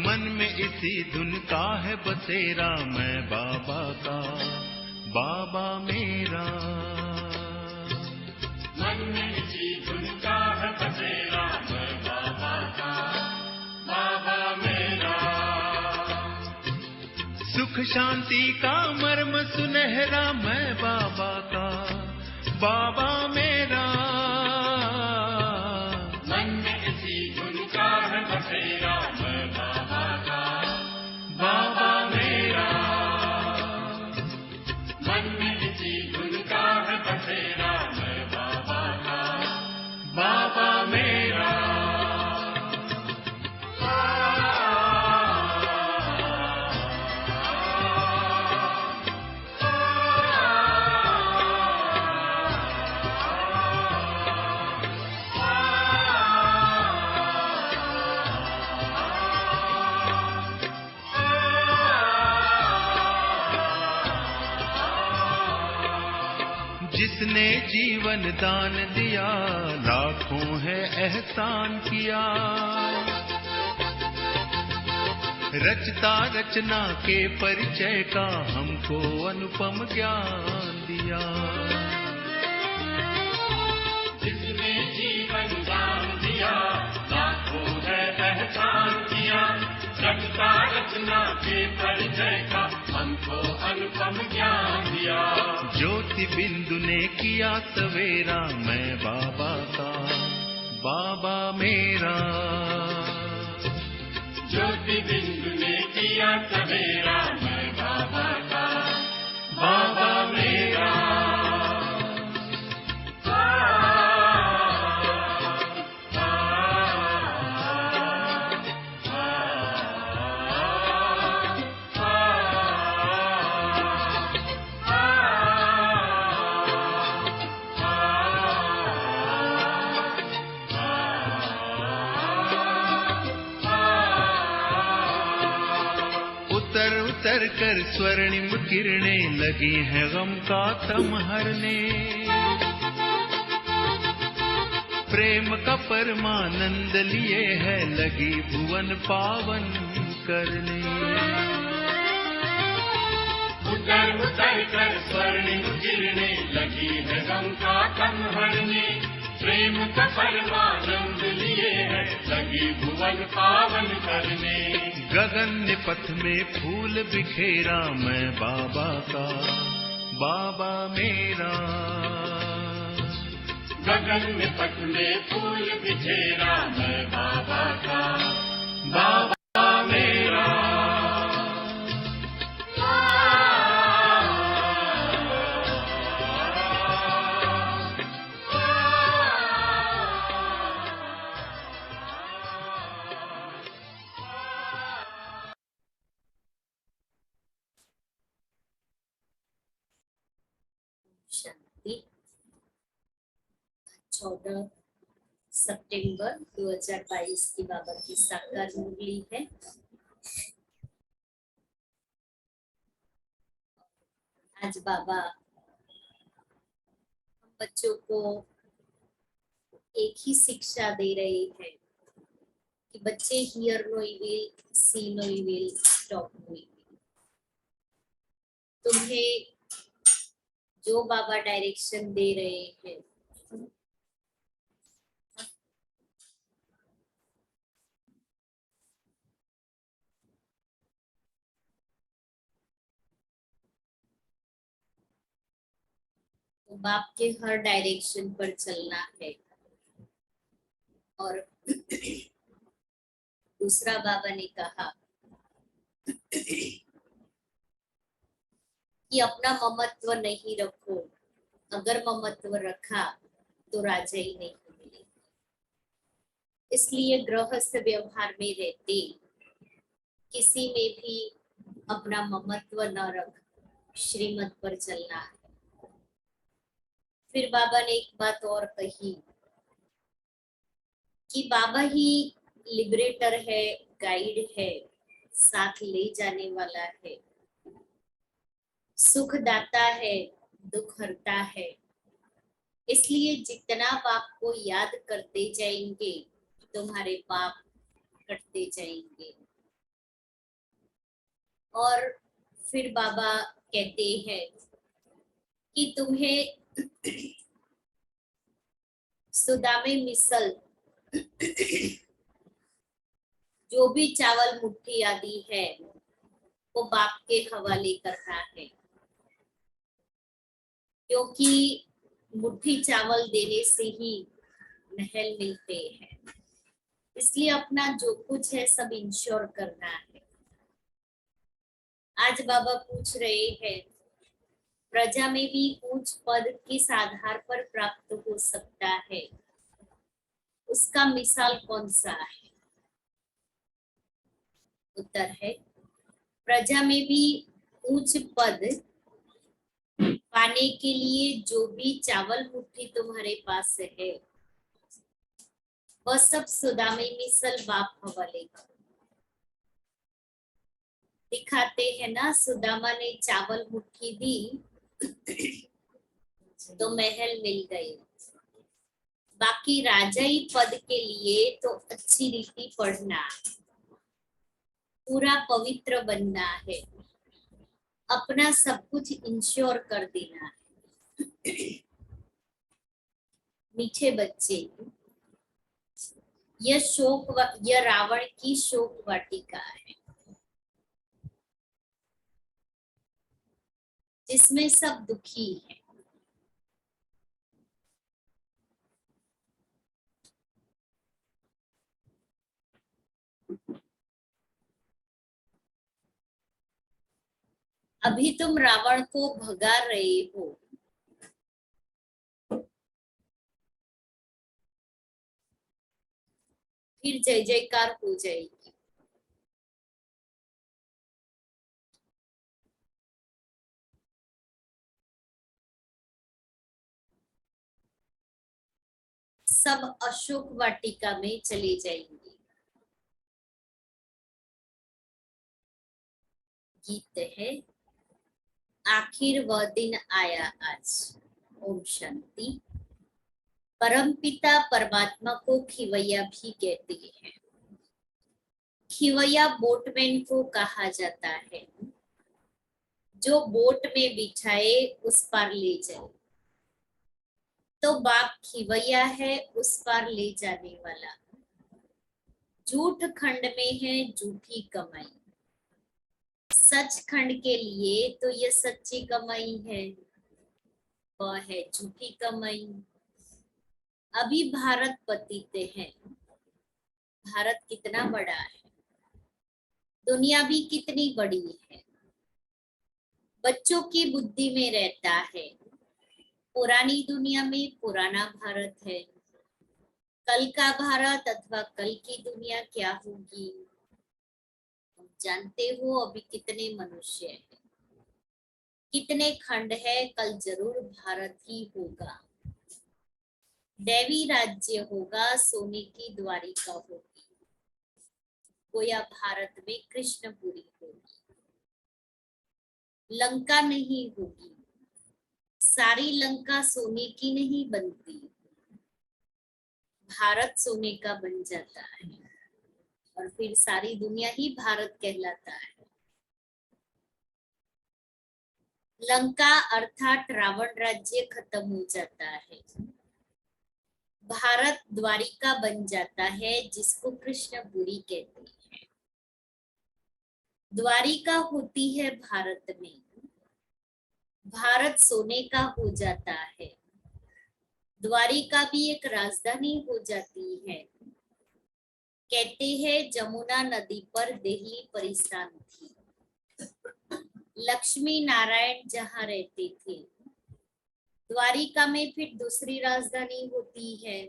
मन में इसी धुन का है बसेरा, मैं बाबा का, बाबा मेरा। मन में इसी धुन का है बसेरा, मैं बाबा का, बाबा मेरा। सुख शांति का मर्म सुनहरा, मैं बाबा का, बाबा मेरा। मन में इसी धुन का है बसेरा, मैं बाबा का, बाबा मेरा। मन में इसी धुन का है बसेरा, मैं बाबा का, बाबा मेरा। जिसने जीवन दान दिया, लाखों है एहसान किया। रचता रचना के परिचय का हमको अनुपम ज्ञान दिया। जिसने जीवन दान दिया, लाखों है एहसान किया। रचता रचना के परिचय का हमको अनुपम ज्ञान दिया। ज्योति बिंदु ने किया सवेरा, मैं बाबा का, बाबा मेरा। ज्योति बिंदु ने किया सवेरा, मैं बाबा का, बाबा मेरा। उतर उतर कर स्वर्णिम किरणें लगी हैं गम का तम हरने। प्रेम का परमानंद लिए है लगी भुवन पावन करने। उतर उतर कर स्वर्णिम किरणें लगी है गम का तम हरने। प्रेम का परमानंद लिए है लगी भुवन पावन करने। गगन ने पथ में फूल बिखेरा, मैं बाबा का, बाबा मेरा। गगन में पथ में फूल बिखेरा, मैं बाबा का, बाबा मेरा। शांति 14 सितंबर 2022 की बाबा की साकार मुरली है। आज बाबा हम बच्चों को एक ही शिक्षा दे रहे हैं कि बच्चे hear no evil, see no evil, talk no evil. तुम्हें जो बाबा डायरेक्शन दे रहे हैं तो बाप के हर डायरेक्शन पर चलना है। और दूसरा बाबा ने कहा कि अपना ममत्व नहीं रखो, अगर ममत्व रखा तो राजा ही नहीं मिलेगा। इसलिए गृहस्थ व्यवहार में रहते किसी में भी अपना ममत्व न रख, श्रीमत पर चलना है। फिर बाबा ने एक बात और कही कि बाबा ही लिबरेटर है, गाइड है, साथ ले जाने वाला है, सुख दाता है, दुख हरता है। इसलिए जितना बाप को याद करते जाएंगे तुम्हारे पाप कटते जाएंगे। और फिर बाबा कहते हैं कि तुम्हें सुदामे मिसल जो भी चावल मुट्ठी आदि है वो बाप के हवाले करना है, क्योंकि मुट्ठी चावल देने से ही महल मिलते हैं। इसलिए अपना जो कुछ है सब इंश्योर करना है। आज बाबा पूछ रहे हैं प्रजा में भी ऊंच पद किस आधार पर प्राप्त हो सकता है, उसका मिसाल कौन सा है? उत्तर है प्रजा में भी ऊंच पद पाने के लिए जो भी चावल मुट्ठी तुम्हारे पास है वह सब सुदामे मिसल बाप हवाले करो। दिखाते हैं ना, सुदामा ने चावल मुट्ठी दी तो महल मिल गए। बाकी राजाई पद के लिए तो अच्छी रीति पढ़ना, पूरा पवित्र बनना है, अपना सब कुछ इंश्योर कर देना है। मीठे बच्चे, यह रावण की शोक वाटिका है जिसमें सब दुखी है। अभी तुम रावण को भगा रहे हो, फिर जय जयकार हो जाएगी। सब अशोक वाटिका में चले जाएंगे। गीत है आखिर वह दिन आया आज। ओम शांति। परमपिता परमात्मा को खिवैया भी कहते हैं। खिवैया बोटमैन को कहा जाता है, जो बोट में बिठाए उस पार ले जाए। तो बाप खिवैया है उस पार ले जाने वाला। झूठ खंड में है झूठी कमाई, सच खंड के लिए तो यह सच्ची कमाई है, वह है झूठी कमाई। अभी भारत पतित है। भारत कितना बड़ा है, दुनिया भी कितनी बड़ी है। बच्चों की बुद्धि में रहता है पुरानी दुनिया में पुराना भारत है, कल का भारत अथवा कल की दुनिया क्या होगी। तुम जानते हो अभी कितने मनुष्य हैं, कितने खंड है, कल जरूर भारत ही होगा। दैवी राज्य होगा, सोने की द्वारिका होगी, गोया भारत में कृष्णपुरी होगी। लंका नहीं होगी, सारी लंका सोने की नहीं बनती, भारत सोने का बन जाता है और फिर सारी दुनिया ही भारत कहलाता है। लंका अर्थात रावण राज्य खत्म हो जाता है, भारत द्वारिका बन जाता है, जिसको कृष्णपुरी कहते हैं। द्वारिका होती है भारत में, भारत सोने का हो जाता है, द्वारिका भी एक राजधानी हो जाती है। कहते हैं जमुना नदी पर दिल्ली परिस्थान थी, लक्ष्मी नारायण जहाँ रहते थे। द्वारिका में फिर दूसरी राजधानी होती है।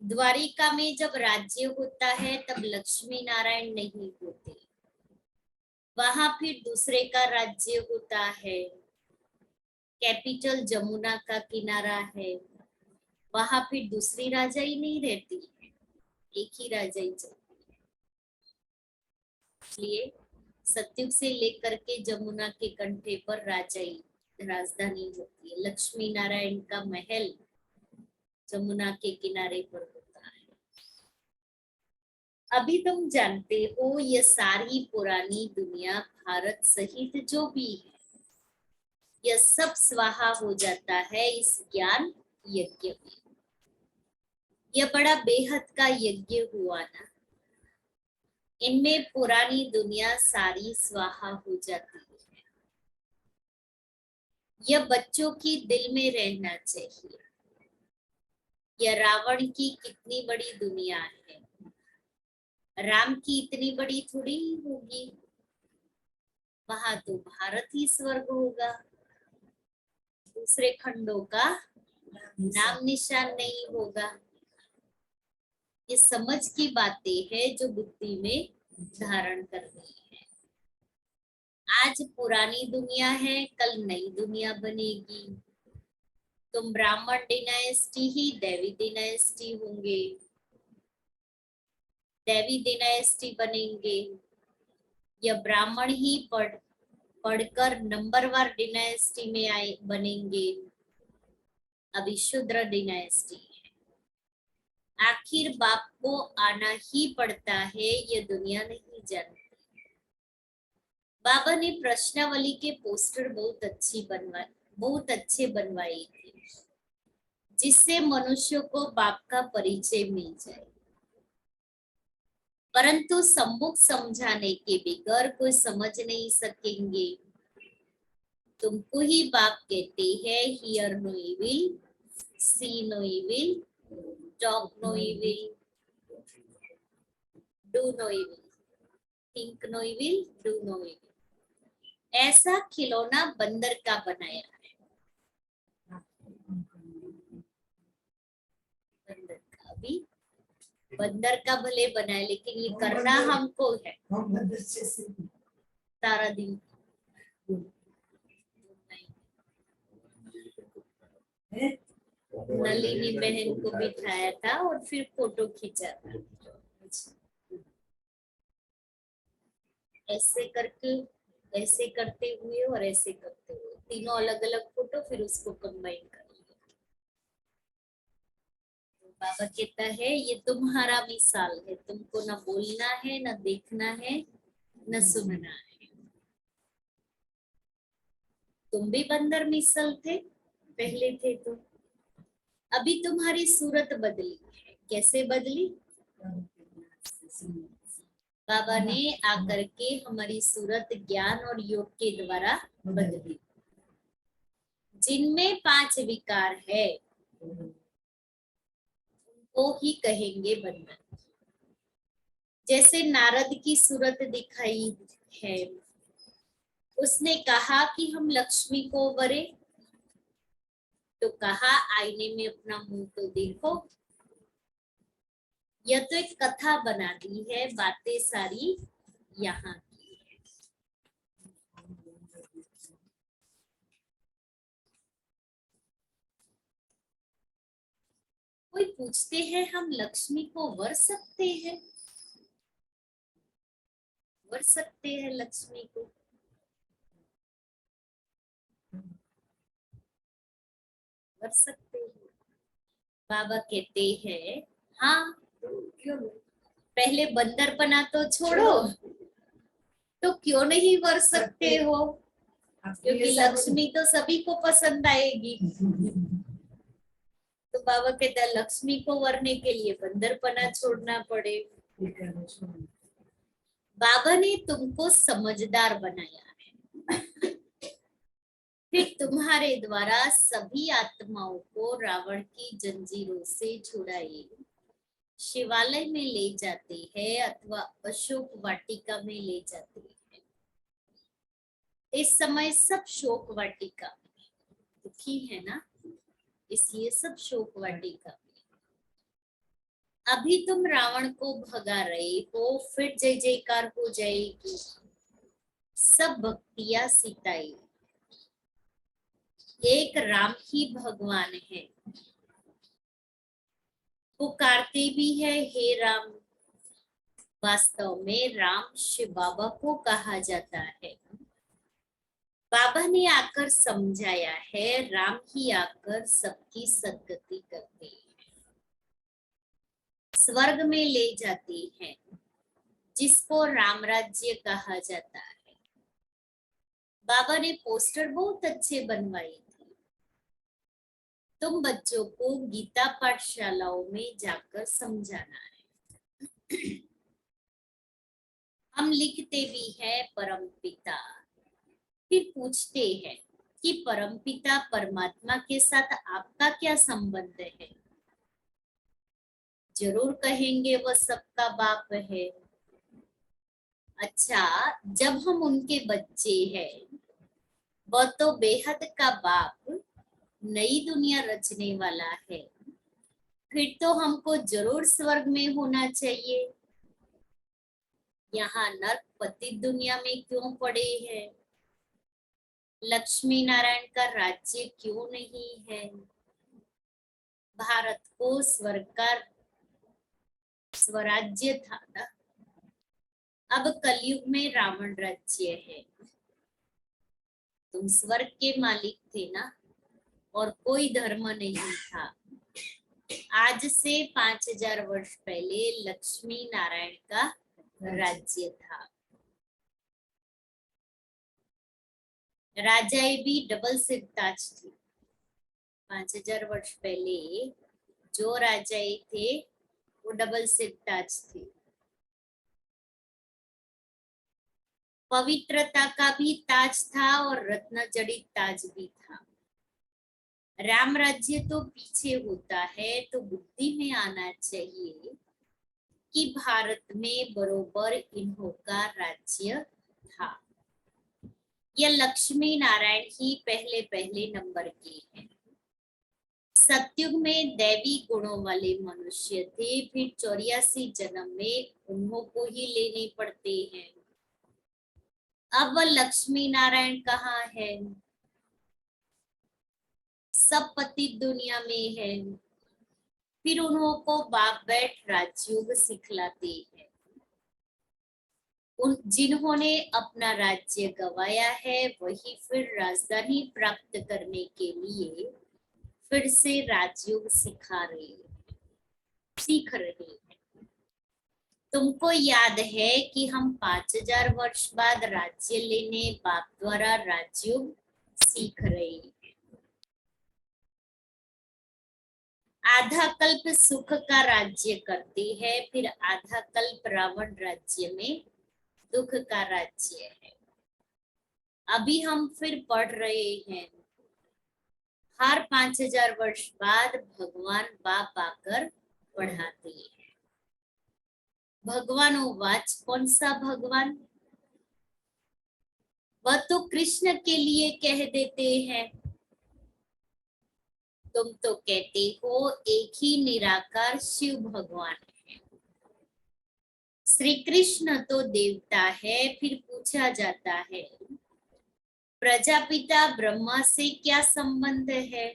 द्वारिका में जब राज्य होता है तब लक्ष्मी नारायण नहीं होते, वहां फिर दूसरे का राज्य होता है। कैपिटल जमुना का किनारा है, वहां फिर दूसरी राजाई नहीं रहती है, एक ही राजाई चलती है। इसलिए सतयुग से लेकर के जमुना के कंठे पर राजाई राजधानी होती है। लक्ष्मी नारायण का महल जमुना के किनारे पर होता है। अभी तुम जानते हो ये सारी पुरानी दुनिया भारत सहित जो भी है, यह सब स्वाहा हो जाता है इस ज्ञान यज्ञ में। यह बड़ा बेहद का यज्ञ हुआ ना, इनमें पुरानी दुनिया सारी स्वाहा हो जाती है। यह बच्चों की दिल में रहना चाहिए। यह रावण की कितनी बड़ी दुनिया है, राम की इतनी बड़ी थोड़ी होगी। वहां तो भारत ही स्वर्ग होगा, दूसरे खंडों का नाम निशान नहीं होगा। ये समझ की बातें हैं जो बुद्धि में धारण करनी है। आज पुरानी दुनिया है, कल नई दुनिया बनेगी। तुम ब्राह्मण डिनाइस्टी ही दैवी डिनाइस्टी होंगे, दैवी डिनाइस्टी बनेंगे, या ब्राह्मण ही पढ़कर नंबरवार डिनाइस्टी में आए बनेंगे। अभी शूद्र डिनाइस्टी है। आखिर बाप को आना ही पड़ता है, ये दुनिया नहीं जानती। बाबा ने प्रश्नावली के पोस्टर बहुत अच्छे बनवाए थे, जिससे मनुष्यों को बाप का परिचय मिल जाए। परंतु सम्मुख समझाने के बगैर कोई समझ नहीं सकेंगे। तुमको ही बाप कहते हैं, hear no evil, see no evil, talk no evil, do no evil, think no evil, do no evil. ऐसा खिलौना बंदर का बनाया है। बंदर का भी, बंदर का भले बनाए, लेकिन ये करना हमको है सारा दिन। नलिनी बहन को बिठाया था और फिर फोटो खींचा था। ऐसे करके, ऐसे करते हुए और ऐसे करते हुए, तीनों अलग अलग फोटो, फिर उसको कंबाइन कर लिया। बाबा कहता है ये तुम्हारा मिसाल है, तुमको न बोलना है, न देखना है, न सुनना है। तुम भी बंदर मिसल थे, पहले थे तो। अभी तुम्हारी सूरत बदली है। कैसे बदली? बाबा ने आकर के हमारी सूरत ज्ञान और योग के द्वारा बदली। जिनमें 5 विकार है वो ही कहेंगे बंदर। जैसे नारद की सूरत दिखाई है, उसने कहा कि हम लक्ष्मी को वरे, तो कहा आईने में अपना मुंह तो देखो। यह तो एक कथा बना दी है, बातें सारी यहाँ की है। कोई पूछते हैं हम लक्ष्मी को वर सकते हैं? वर सकते हैं लक्ष्मी को? वर सकते हैं। बाबा कहते हैं हाँ, क्यों? पहले बंदरपना तो छोड़ो, तो क्यों नहीं वर सकते हो? क्योंकि लक्ष्मी तो सभी को पसंद आएगी। तो बाबा कहता है लक्ष्मी को वरने के लिए बंदरपना छोड़ना पड़े। बाबा ने तुमको समझदार बनाया है, फिर तुम्हारे द्वारा सभी आत्माओं को रावण की जंजीरों से छुड़ाए शिवालय में ले जाते हैं अथवा अशोक वाटिका में ले जाते हैं। इस समय सब शोक वाटिका में दुखी है ना, इसलिए सब शोक वाटिका में। अभी तुम रावण को भगा रहे हो, फिर जय जयकार हो जाएगी, सब भक्तियां सिताई। एक राम ही भगवान है, पुकारते भी है हे राम। वास्तव में राम शिव बाबा को कहा जाता है। बाबा ने आकर समझाया है, राम ही आकर सबकी सद्गति करते हैं, स्वर्ग में ले जाते हैं, जिसको राम राज्य कहा जाता है। बाबा ने पोस्टर बहुत अच्छे बनवाए थे। तुम बच्चों को गीता पाठशालाओं में जाकर समझाना है। हम लिखते भी हैं परम पिता, फिर पूछते हैं कि परमपिता परमात्मा के साथ आपका क्या संबंध है? जरूर कहेंगे वह सबका बाप है। अच्छा, जब हम उनके बच्चे हैं, वह तो बेहद का बाप नई दुनिया रचने वाला है, फिर तो हमको जरूर स्वर्ग में होना चाहिए। यहाँ नर्क पतित दुनिया में क्यों पड़े हैं? लक्ष्मी नारायण का राज्य क्यों नहीं है? भारत को स्वर्ग का स्वराज्य था ना, अब कलयुग में रावण राज्य है। तुम स्वर्ग के मालिक थे ना, और कोई धर्म नहीं था। आज से 5000 वर्ष पहले लक्ष्मी नारायण का राज्य था। राजाएं भी डबल सिर ताज थी। 5000 वर्ष पहले जो राजाएं थे वो डबल सिर ताज थे। पवित्रता का भी ताज था और रत्न जड़ित ताज भी था। राम राज्य तो पीछे होता है, तो बुद्धि में आना चाहिए कि भारत में बरोबर इन्हों का राज्य था। यह लक्ष्मी नारायण ही पहले पहले नंबर के हैं। सतयुग में दैवी गुणों वाले मनुष्य थे, फिर 84 जन्म में उन्हों को ही लेने पड़ते हैं। अब वह लक्ष्मी नारायण कहाँ है? सब पतित दुनिया में है। फिर उन्हों को बाप बैठ राजयोग सिखलाते हैं। उन जिन्होंने अपना राज्य गवाया है, वही फिर राजधानी प्राप्त करने के लिए फिर से राजयोग सीख रहे हैं। तुमको याद है कि हम 5000 वर्ष बाद राज्य लेने बाप द्वारा राजयोग सीख रहे हैं। आधा कल्प सुख का राज्य करते हैं, फिर आधा कल्प रावण राज्य में दुख का राज्य है। अभी हम फिर पढ़ रहे हैं, हर 5000 वर्ष बाद भगवान बाप आकर पढ़ाते हैं। भगवान वाच, कौन सा भगवान? वह तो कृष्ण के लिए कह देते हैं। तुम तो कहते हो एक ही निराकार शिव भगवान है। श्री कृष्ण तो देवता है। फिर पूछा जाता है, प्रजापिता ब्रह्मा से क्या संबंध है?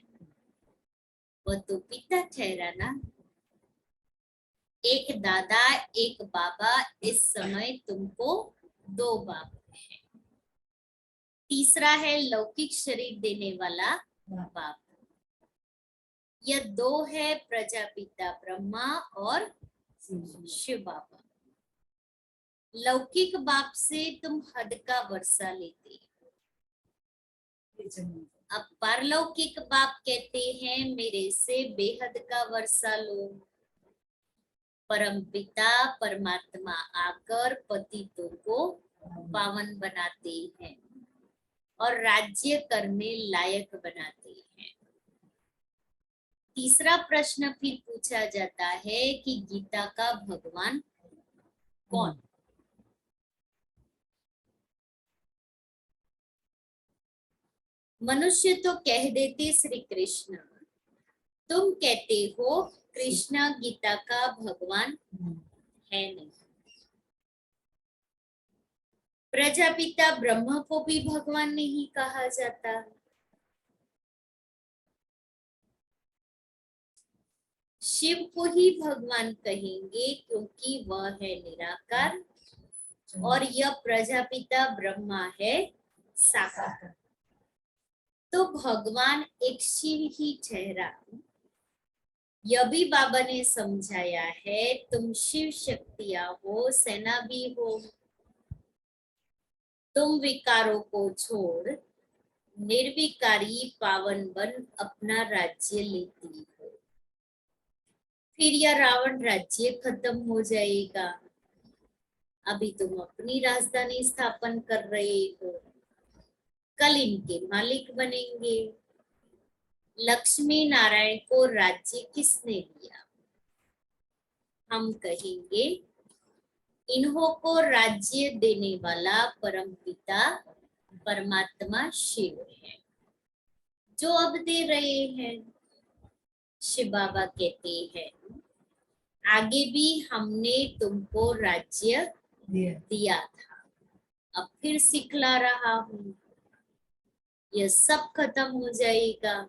वह तो पिता ठहरा ना। एक दादा एक बाबा, इस समय तुमको 2 बाप है। तीसरा है लौकिक शरीर देने वाला बाप। यह 2 है, प्रजापिता ब्रह्मा और शिव बाबा। लौकिक बाप से तुम हद का वर्षा लेते, अब पारलौकिक बाप कहते हैं मेरे से बेहद का वर्षा लो। परम पिता परमात्मा आकर पतितों को पावन बनाते हैं और राज्य करने लायक बनाते हैं। तीसरा प्रश्न फिर पूछा जाता है कि गीता का भगवान कौन? मनुष्य तो कह देते श्री कृष्ण, तुम कहते हो कृष्ण गीता का भगवान है नहीं। प्रजापिता ब्रह्मा को भी भगवान नहीं कहा जाता। शिव को ही भगवान कहेंगे क्योंकि वह है निराकार और यह प्रजापिता ब्रह्मा है साकार। तो भगवान एक शिव ही ठहरा। यह भी बाबा ने समझाया है, तुम शिव शक्तियां हो, सेना भी हो। तुम विकारों को छोड़ निर्विकारी पावन बन अपना राज्य लेती हो। फिर यह रावण राज्य खत्म हो जाएगा। अभी तुम अपनी राजधानी स्थापन कर रहे हो, कल इनके मालिक बनेंगे। लक्ष्मी नारायण को राज्य किसने दिया? हम कहेंगे इन्हों को राज्य देने वाला परम पिता परमात्मा शिव है, जो अब दे रहे हैं। शिव बाबा कहते हैं, आगे भी हमने तुमको राज्य दिया था, अब फिर सिखला रहा हूं। यह सब खत्म हो जाएगा,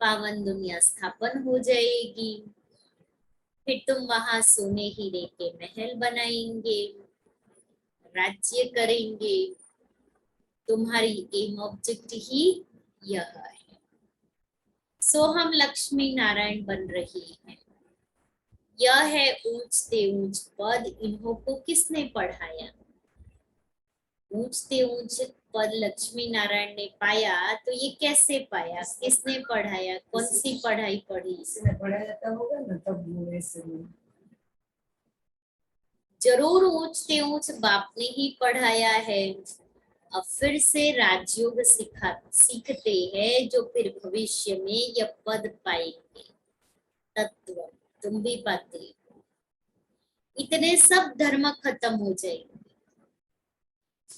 पावन दुनिया स्थापन हो जाएगी। फिर तुम वहां सोने हीरे के महल बनाएंगे, राज्य करेंगे। तुम्हारी एम ऑब्जेक्ट ही यह है। सो हम लक्ष्मी नारायण बन रही हैं। यह है ऊंचते ऊंच पद। इन्हों को किसने पढ़ाया? ऊंचते ऊंच पद लक्ष्मी नारायण ने पाया, तो ये कैसे पाया? किसने पढ़ाया? कौन सी पढ़ाई पढ़ी? इसने पढ़ाया था होगा ना, तब वो ऐसे जरूर ऊंचते ऊंच बाप ने ही पढ़ाया है। अब फिर से राजयोग सीखते हैं, जो फिर भविष्य में यह पद पाएंगे। तत्व तुम भी पाते हो। इतने सब धर्म खत्म हो जाएंगे।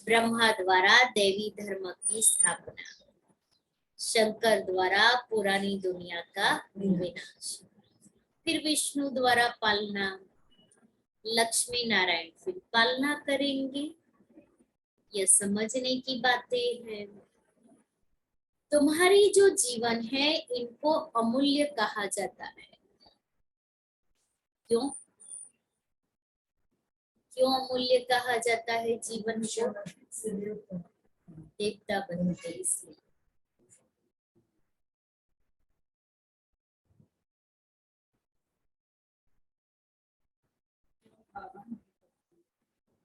ब्रह्मा द्वारा देवी धर्म की स्थापना, शंकर द्वारा पुरानी दुनिया का विनाश, फिर विष्णु द्वारा पालना, लक्ष्मी नारायण फिर पालना करेंगे। यह समझने की बातें हैं। तुम्हारी जो जीवन है, इनको अमूल्य कहा जाता है। क्यों? क्यों अमूल्य कहा जाता है जीवन को? देवता बनते इसलिए।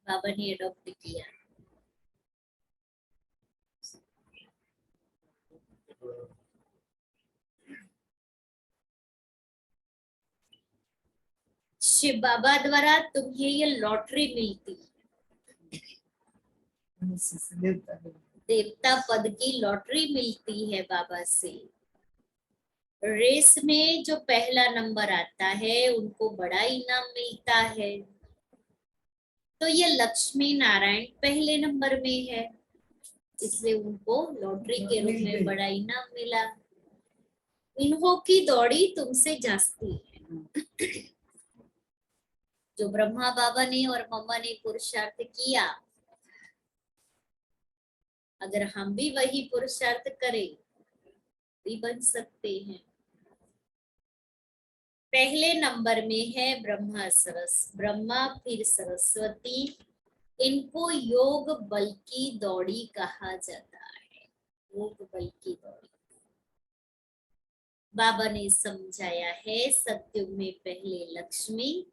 बाबा ने अडॉप्ट किया। शिव बाबा द्वारा तुम्हें ये लॉटरी मिलती है, देवता पद की लॉटरी मिलती है बाबा से। रेस में जो पहला नंबर आता है, उनको बड़ा इनाम मिलता है। तो ये लक्ष्मी नारायण पहले नंबर में है, इसलिए उनको लॉटरी के रूप में बड़ा इनाम मिला। इन्हों की दौड़ी तुमसे जास्ती है। जो ब्रह्मा बाबा ने और मम्मा ने पुरुषार्थ किया, अगर हम भी वही पुरुषार्थ करें भी बन सकते हैं। पहले नंबर में है ब्रह्मा ब्रह्मा फिर सरस्वती। इनको योग बल की दौड़ी कहा जाता है। योग बल की दौड़ी बाबा ने समझाया है। सत्युग में पहले लक्ष्मी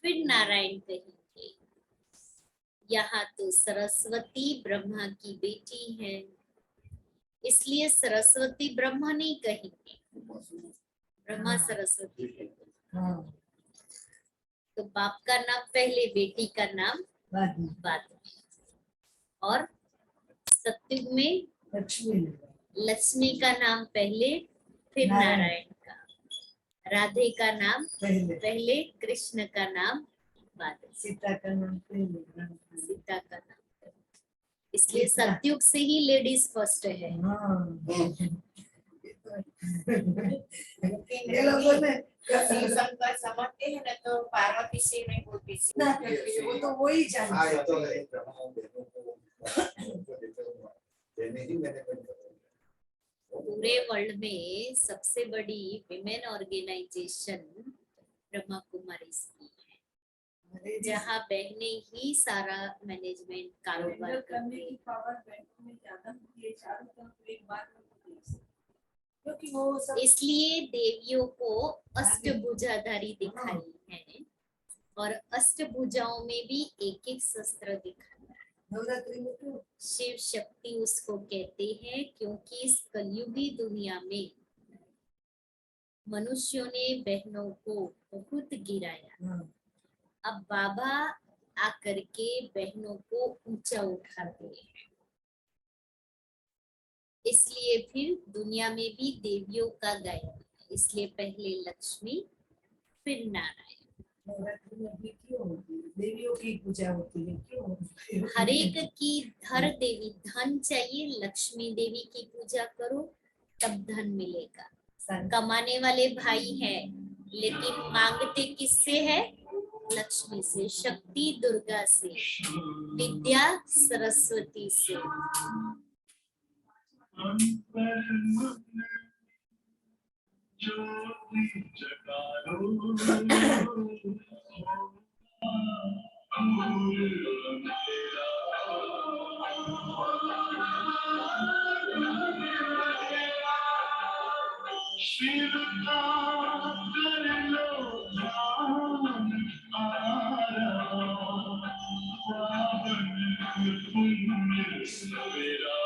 फिर नारायण कहेंगे। यहाँ तो सरस्वती ब्रह्मा की बेटी है, इसलिए सरस्वती ब्रह्मा नहीं कहेंगे, ब्रह्मा सरस्वती कहेंगे। तो बाप का नाम पहले, बेटी का नाम बाद में। और सत्युग में लक्ष्मी का नाम पहले, फिर नारायण का। राधे का नाम पहले, कृष्ण का नाम बाद में, सीता का नाम पहले, सीता का नाम पहले। इसलिए सत्युग से ही लेडीज फर्स्ट है। ये लोगों ने शंकर समझते हैं ना, तो पार्वती से नहीं बोलती थी। वो तो वही जानते पूरे वर्ल्ड में सबसे बड़ी विमेन ऑर्गेनाइजेशन ब्रह्मा कुमारीज की है। जहाँ बहनें ही सारा मैनेजमेंट कारोबार हैंडल करने करती की पावर बहनों में ज्यादा होती है, चारों तरफ एक बार में नहीं देख सकते। क्योंकि वो सब है। इसलिए देवियों को अष्टभुजाधारी दिखाई है और अष्टभुजाओं में भी एक एक शस्त्र दिखाया है। नवरात्रि में क्यों शिव शक्ति उसको कहते हैं क्योंकि इस कलयुगी दुनिया में मनुष्यों ने बहनों को बहुत गिराया। हाँ, अब बाबा आकर के बहनों को ऊंचा उठाते हैं, इसलिए फिर दुनिया में भी देवियों का गायन है। इसलिए पहले लक्ष्मी फिर नारायण। नवरात्रि में भी क्यों होती है? देवियों की पूजा होती है, क्यों होती है? हर एक की हर देवी, धन चाहिए लक्ष्मी देवी की पूजा करो तब धन मिलेगा। कमाने वाले भाई हैं लेकिन मांगते किससे है? लक्ष्मी से, शक्ति दुर्गा से, विद्या सरस्वती से। शिव का कर लो ध्यान आरा, पावन पुण्य सवेरा।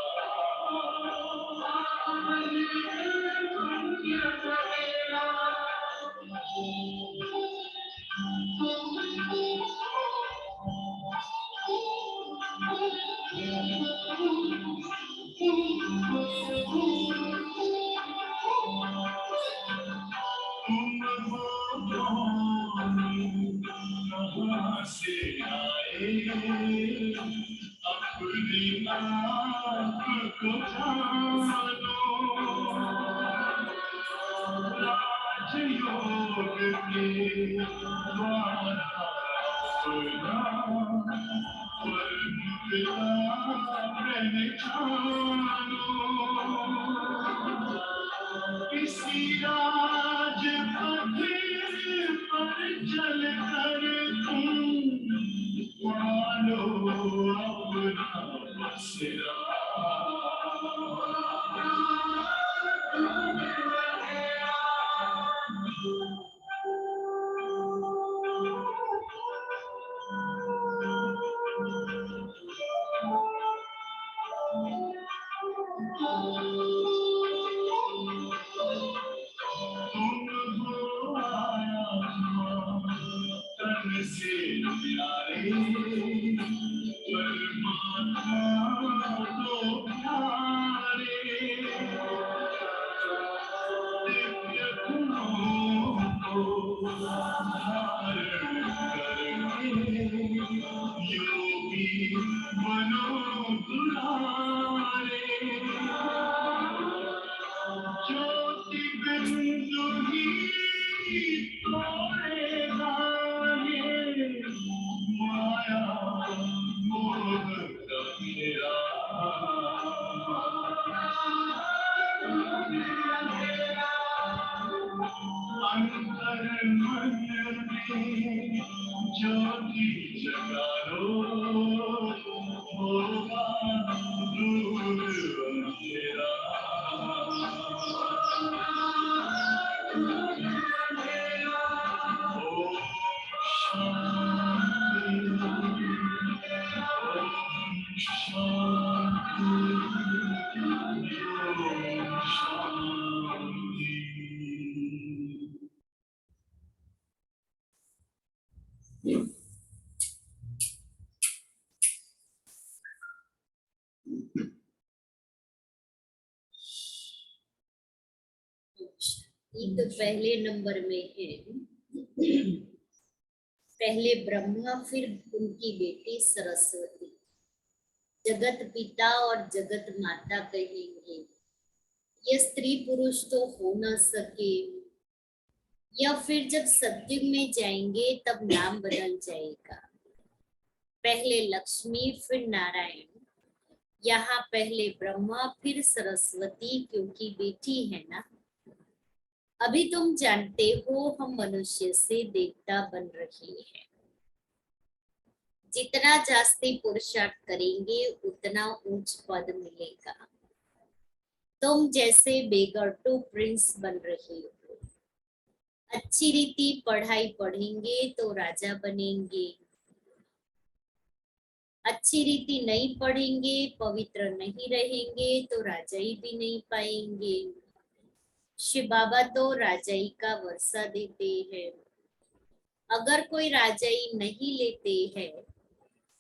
तुम हो कहाँ से आए, अपनी आप को जानो। राजयोग के द्वारा अपना वर्ण पिता पहचानो। किसी राजपथ पर चल कर तुम पालो अपना बसेरा। तुम हो आसमां तन से प्यारे, परमात्मा तो प्यारे। दिव्य गुणों को धारण करके योगी बनो दुलारे। ज्योति बिंदु ही तोड़ेगा ये माया मोह का घेरा। अंतर मन में ज्योति जगा लो, होगा दूर अंधेरा। ओम शांति, ओम शांति। ये तो पहले नंबर में है। पहले ब्रह्मा फिर उनकी बेटी सरस्वती। जगत पिता और जगत माता कहेंगे। ये स्त्री पुरुष तो हो न सके, या फिर जब सतयुग में जाएंगे तब नाम बदल जाएगा। पहले लक्ष्मी फिर नारायण। यहाँ पहले ब्रह्मा फिर सरस्वती क्योंकि बेटी है ना। अभी तुम जानते हो हम मनुष्य से देवता बन रहे हैं। जितना जास्ती पुरुषार्थ करेंगे उतना ऊंच पद मिलेगा। तुम जैसे बेगर टू प्रिंस बन रहे हो। अच्छी रीति पढ़ाई पढ़ेंगे तो राजा बनेंगे। अच्छी रीति नहीं पढ़ेंगे, पवित्र नहीं रहेंगे तो राजाई भी नहीं पाएंगे। शिव बाबा तो राजाई का वर्षा देते हैं। अगर कोई राजाई नहीं लेते हैं,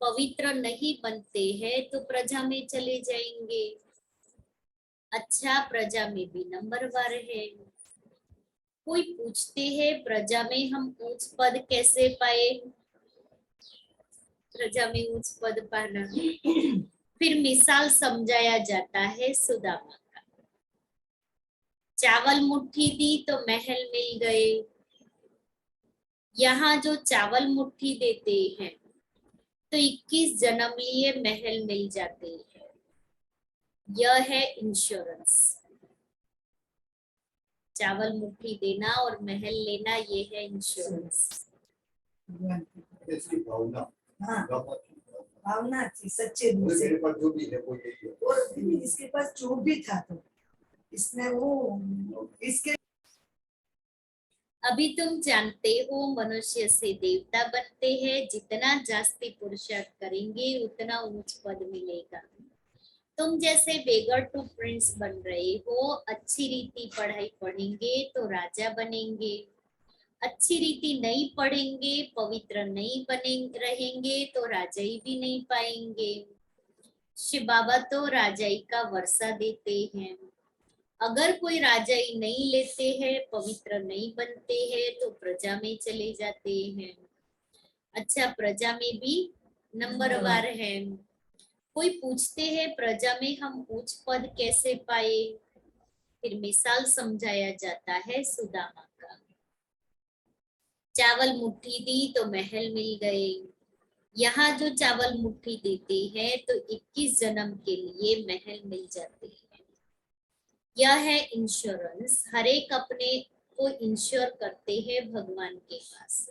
पवित्र नहीं बनते हैं तो प्रजा में चले जाएंगे। अच्छा, प्रजा में भी नंबरवार है। कोई पूछते हैं प्रजा में हम उच्च पद कैसे पाए? प्रजा में उच्च पद पाना। फिर मिसाल समझाया जाता है सुदामा का। चावल मुट्ठी दी तो महल मिल गए। यहाँ जो चावल मुट्ठी देते हैं तो 21 जन्म लिए महल मिल जाते हैं। यह है इंश्योरेंस। चावल मुट्ठी देना और महल लेना, ये है इंश्योरेंस। इसकी भावना, हाँ भावना भावना थी सच्चे दिल से। मेरे पास जो भी है वो यही है। और इसके पास जो भी था तो इसने वो इसके अभी तुम जानते हो मनुष्य से देवता बनते हैं। जितना जास्ती पुरुषार्थ करेंगे उतना उच्च पद मिलेगा। तुम जैसे बेगर टू प्रिंस बन रहे हो। अच्छी रीति पढ़ाई पढ़ेंगे तो राजा बनेंगे। अच्छी रीति नहीं पढ़ेंगे, पवित्र नहीं बने रहेंगे तो राजाई भी नहीं पाएंगे। शिव बाबा तो राजाई का वर्षा देते हैं। अगर कोई राजाई नहीं लेते हैं, पवित्र नहीं बनते हैं तो प्रजा में चले जाते हैं। अच्छा, प्रजा में भी नंबरवार है। कोई पूछते हैं प्रजा में हम उच्च पद कैसे पाए? फिर मिसाल समझाया जाता है सुदामा का। चावल मुट्ठी दी तो महल मिल गए। यहाँ जो चावल मुट्ठी देते हैं तो 21 जन्म के लिए महल मिल जाते हैं। यह है इंश्योरेंस। हर एक अपने को इंश्योर करते हैं भगवान के पास।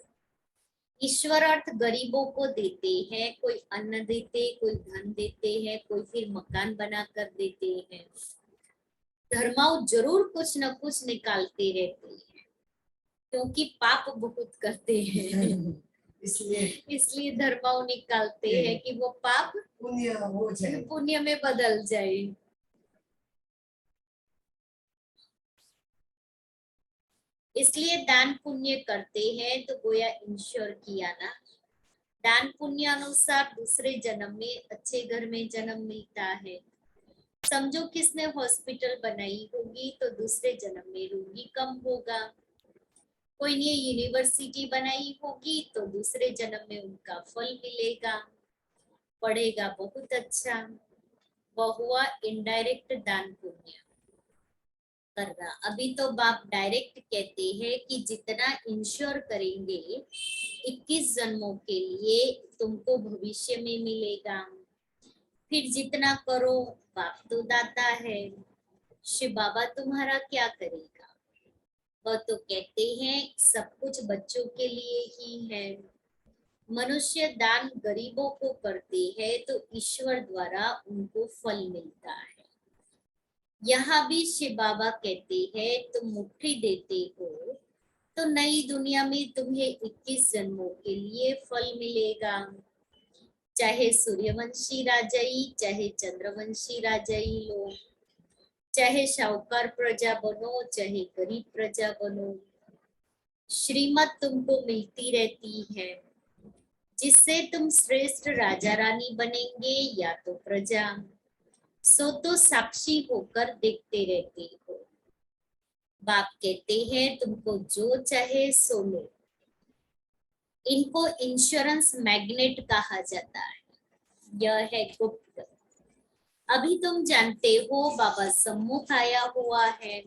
ईश्वर अर्थ गरीबों को देते हैं। कोई अन्न देते, कोई धन देते हैं, कोई फिर मकान बनाकर देते हैं। धर्माओं जरूर कुछ न कुछ निकालते रहते हैं क्योंकि पाप बहुत करते हैं। इसलिए धर्माओं निकालते हैं कि वो पाप पुण्य हो जाए, पुण्य में बदल जाए। इसलिए दान पुण्य करते हैं तो गोया इंश्योर किया ना। दान पुण्य अनुसार दूसरे जन्म में अच्छे घर में जन्म मिलता है। समझो किसने हॉस्पिटल बनाई होगी तो दूसरे जन्म में रोगी कम होगा। कोई ने यूनिवर्सिटी बनाई होगी तो दूसरे जन्म में उनका फल मिलेगा। पढ़ेगा बहुत अच्छा, वह हुआ इनडायरेक्ट दान पुण्य करना। अभी तो बाप डायरेक्ट कहते हैं कि जितना इंश्योर करेंगे 21 जन्मों के लिए तुमको भविष्य में मिलेगा। फिर जितना करो, बाप तो दाता है। शिव बाबा तुम्हारा क्या करेगा? वह तो कहते हैं सब कुछ बच्चों के लिए ही है। मनुष्य दान गरीबों को करते हैं तो ईश्वर द्वारा उनको फल मिलता है। यहाँ भी शिव बाबा कहते हैं तुम मुट्ठी देते हो तो नई दुनिया में तुम्हें 21 जन्मों के लिए फल मिलेगा। चाहे सूर्यवंशी राजाई, चाहे चंद्रवंशी राजाई लो, चाहे शाहूकार प्रजा बनो, चाहे गरीब प्रजा बनो, श्रीमत तुमको मिलती रहती है जिससे तुम श्रेष्ठ राजा रानी बनेंगे या तो प्रजा। सो तो साक्षी होकर देखते रहते हो। बाप कहते हैं तुमको जो चाहे सो लो। इनको इंश्योरेंस मैग्नेट कहा जाता है। यह है गुप्त। अभी तुम जानते हो बाबा सम्मुख आया हुआ है।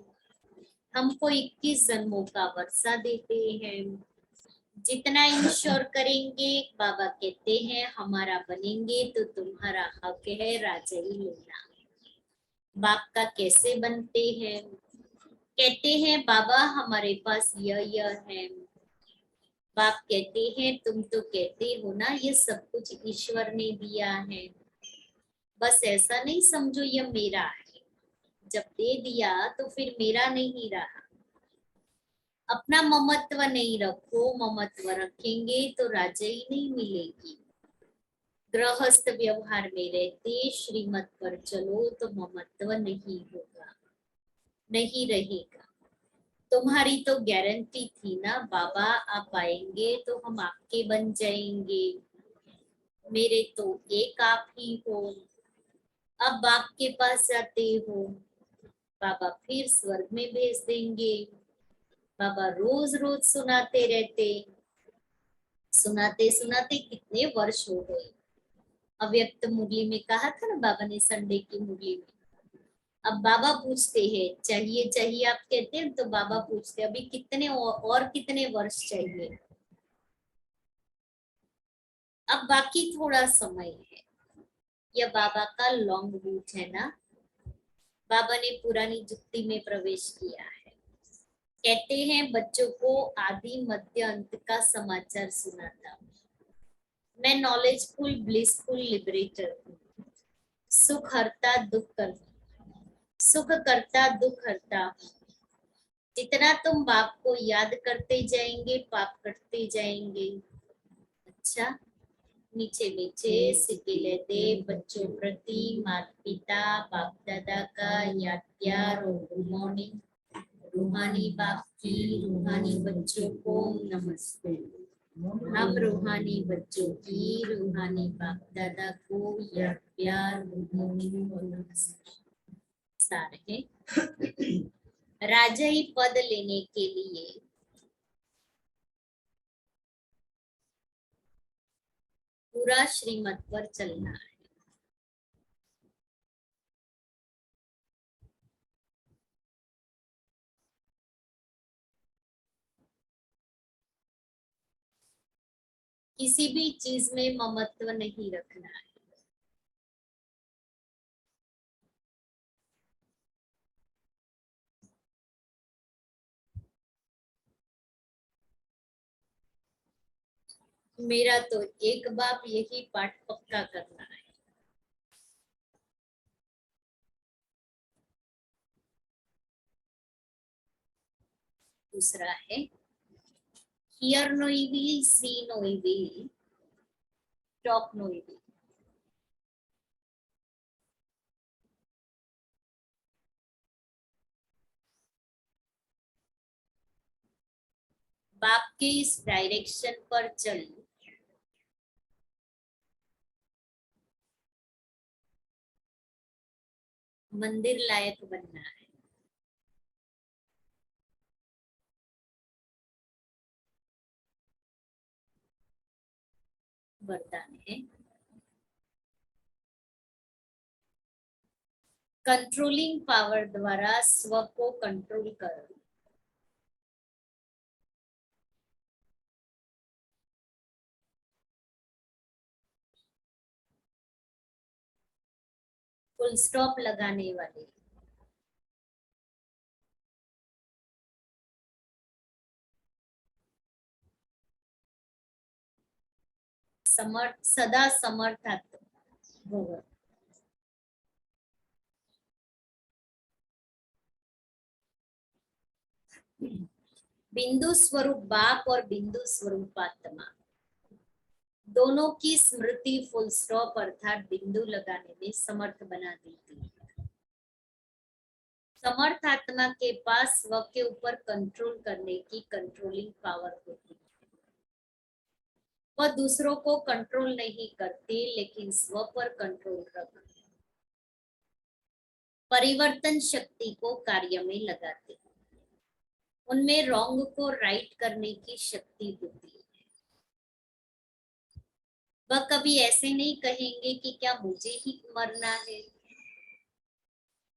हमको 21 जन्मों का वर्षा देते हैं। जितना इंश्योर करेंगे, बाबा कहते हैं हमारा बनेंगे तो तुम्हारा हक है राजाई लेना। बाप का कैसे बनते हैं? कहते हैं बाबा हमारे पास यह है। बाप कहते हैं तुम तो कहते हो ना ये सब कुछ ईश्वर ने दिया है, बस ऐसा नहीं समझो ये मेरा है। जब दे दिया तो फिर मेरा नहीं रहा। अपना ममत्व नहीं रखो, ममत्व रखेंगे तो राजाई नहीं मिलेगी। गृहस्थ व्यवहार में रहते श्रीमत पर चलो तो ममत्व नहीं होगा, नहीं रहेगा। तुम्हारी तो गारंटी थी ना बाबा आप आएंगे तो हम आपके बन जाएंगे, मेरे तो एक आप ही हो। अब बाप के पास जाते हो, बाबा फिर स्वर्ग में भेज देंगे। बाबा रोज रोज सुनाते रहते, सुनाते सुनाते कितने वर्ष हो गए। अव्यक्त मुरली में कहा था ना बाबा ने, संडे की मुरली में। अब बाबा पूछते हैं चाहिए चाहिए, आप कहते हैं तो बाबा पूछते अभी कितने और कितने वर्ष चाहिए। अब बाकी थोड़ा समय है। यह बाबा का लॉन्ग रूट है ना। बाबा ने पुरानी जुक्ति में प्रवेश किया है। कहते हैं बच्चों को आदि मध्य अंत का समाचार सुनाता हूँ। मैं नॉलेजफुल ब्लिसफुल लिबरेटर हूँ। सुख हरता दुख करता, सुख करता दुख हरता हूँ। जितना तुम बाप को याद करते जाएंगे पाप करते जाएंगे। अच्छा, नीचे नीचे सिक्के लेते बच्चों प्रति माता पिता बाप दादा का याद प्यार और गुड मॉर्निंग। रूहानी बाप की रूहानी बच्चों को नमस्ते। हम रूहानी बच्चों की रूहानी बाप दादा को याद प्यार गुड मॉर्निंग और नमस्ते। सारे राजाई पद लेने के लिए पूरा श्रीमत पर चलना है। किसी भी चीज में ममत्व नहीं रखना है। मेरा तो एक बाप यही पाठ पक्का करना है। दूसरा है hear no evil, see no evil, talk no evil. बाप के इस डायरेक्शन पर चल मंदिर लायक बनना है। वरदान है कंट्रोलिंग पावर द्वारा स्व को कंट्रोल करो। फुल स्टॉप लगाने वाले। समर्थ सदा समर्थात्मक होगा। बिंदु स्वरूप बाप और बिंदु स्वरूप आत्मा दोनों की स्मृति फुल स्टॉप अर्थात बिंदु लगाने में समर्थ बना देती है। समर्थ आत्मा के पास स्व के ऊपर कंट्रोल करने की कंट्रोलिंग पावर होती है। वह दूसरों को कंट्रोल नहीं करते लेकिन स्व पर कंट्रोल रखते, परिवर्तन शक्ति को कार्य में लगाते, उनमें रॉन्ग को राइट करने की शक्ति होती है। वह कभी ऐसे नहीं कहेंगे कि क्या मुझे ही मरना है,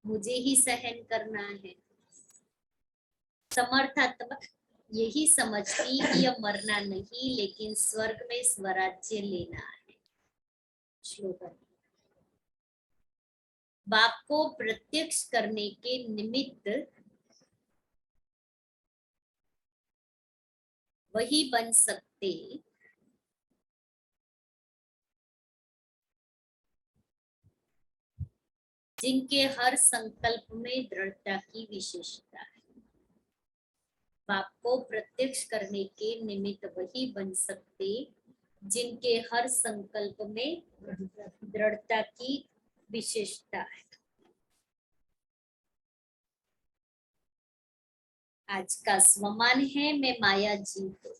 मुझे ही सहन करना है। समर्थात्मक यही समझती कि यह मरना नहीं लेकिन स्वर्ग में स्वराज्य लेना है। श्लोगन बाप को प्रत्यक्ष करने के निमित्त वही बन सकते जिनके हर संकल्प में दृढ़ता की विशेषता है। बाप को प्रत्यक्ष करने के निमित्त वही बन सकते जिनके हर संकल्प में दृढ़ता की विशेषता है। आज का स्वमान है मैं माया जीत।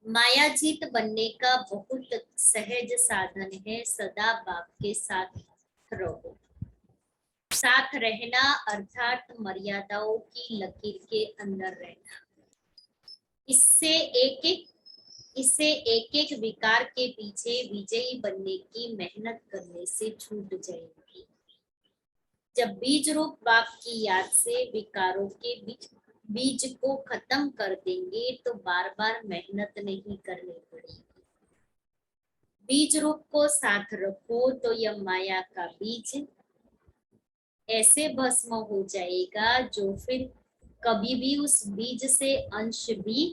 मायाजीत बनने का बहुत सहज साधन है सदा बाप के साथ रहो। साथ रहना अर्थात मर्यादाओं की लकीर के अंदर रहना। इससे एक एक विकार के पीछे विजयी बनने की मेहनत करने से छूट जाएगी। जब बीज रूप बाप की याद से विकारों के बीज को खत्म कर देंगे तो बार बार मेहनत नहीं करनी पड़ेगी। बीज रूप को साथ रखो तो यह माया का बीज ऐसे भस्म हो जाएगा जो फिर कभी भी उस बीज से अंश भी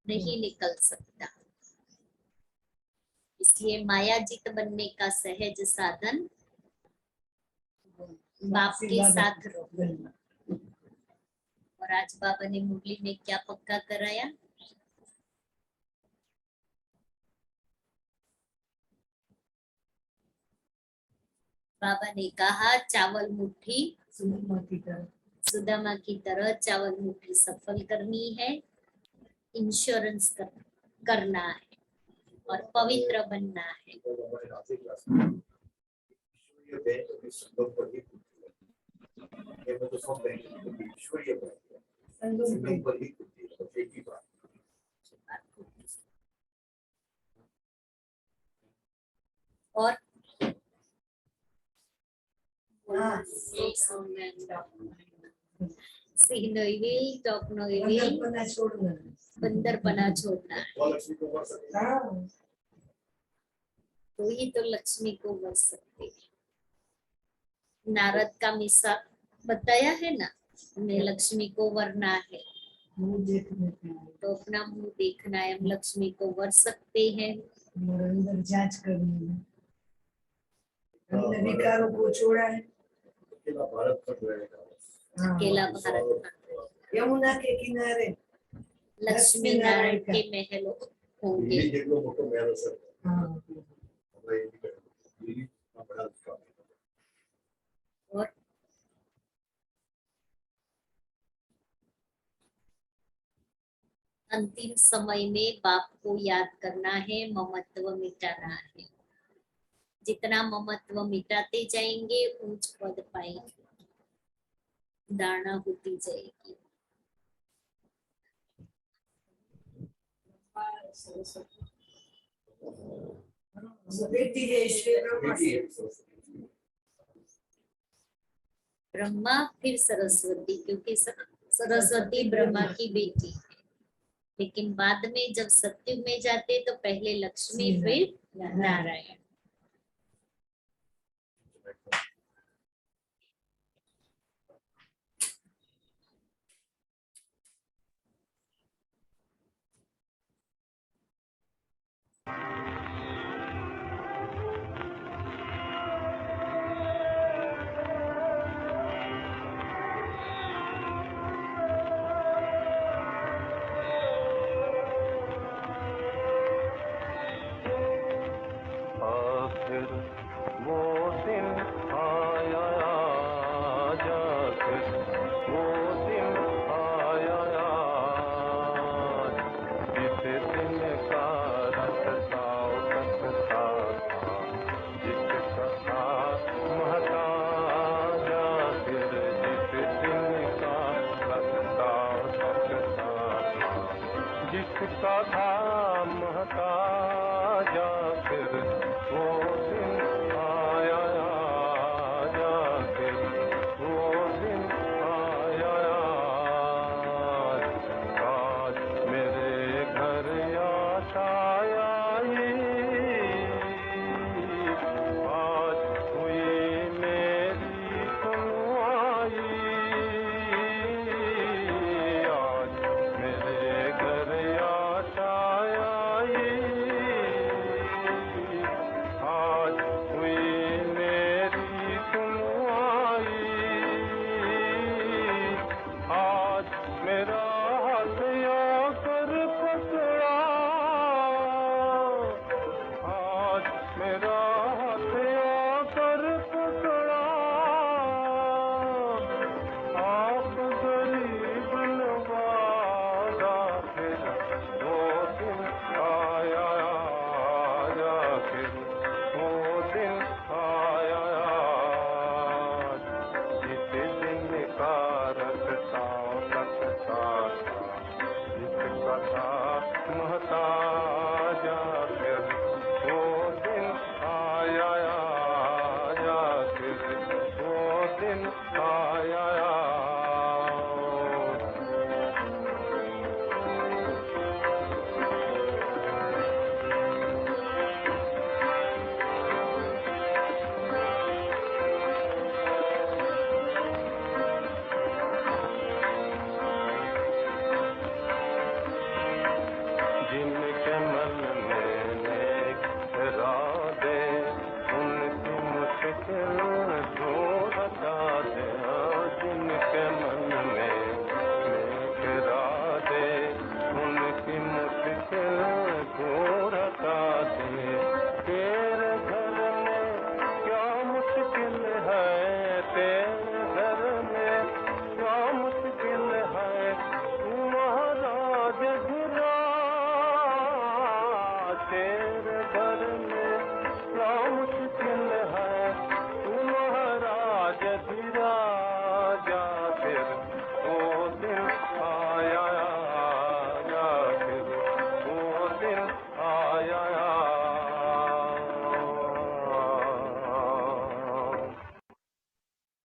नहीं निकल सकता। इसलिए मायाजीत बनने का सहज साधन बाप के साथ रहो। और आज बाबा ने मुरली में क्या पक्का कराया? बाबा ने कहा चावल मुट्ठी सुदामा की तरह चावल मुट्ठी सफल करनी है, इंश्योरेंस करना है और पवित्र बनना है। और See no evil, talk no evil, बंदरपना छोड़ना है। तो ही तो लक्ष्मी को वर सकते हैं। नारद का मिसाल बताया है ना, हमें लक्ष्मी को वरना है तो अपना मुंह देखना है। हम लक्ष्मी को वर सकते हैं और अंदर जांच करनी है। हमने विकारों को छोड़ा है। अकेला भारत पर रहेगा। अकेला भारत यमुना के किनारे लक्ष्मी नारायण के महल होंगे। ये देख लो फोटो मेरा सर। हाँ। हमारे ये बड़ा काम है। और अंतिम समय में बाप को याद करना है, ममत्व मिटाना है। जितना ममत्व मिटाते जाएंगे ऊंच पद पाएंगे, धारणा होती जाएगी। बेटी है श्री ब्रह्मा बेटी है। ब्रह्मा फिर सरस्वती, क्योंकि सरस्वती ब्रह्मा की बेटी है। लेकिन बाद में जब सत्युग में जाते तो पहले लक्ष्मी फिर नारायण। जिसका था महताजा फिर वो दिन आया जा, फिर वो दिन आया आज मेरे घर आया, आज हुई के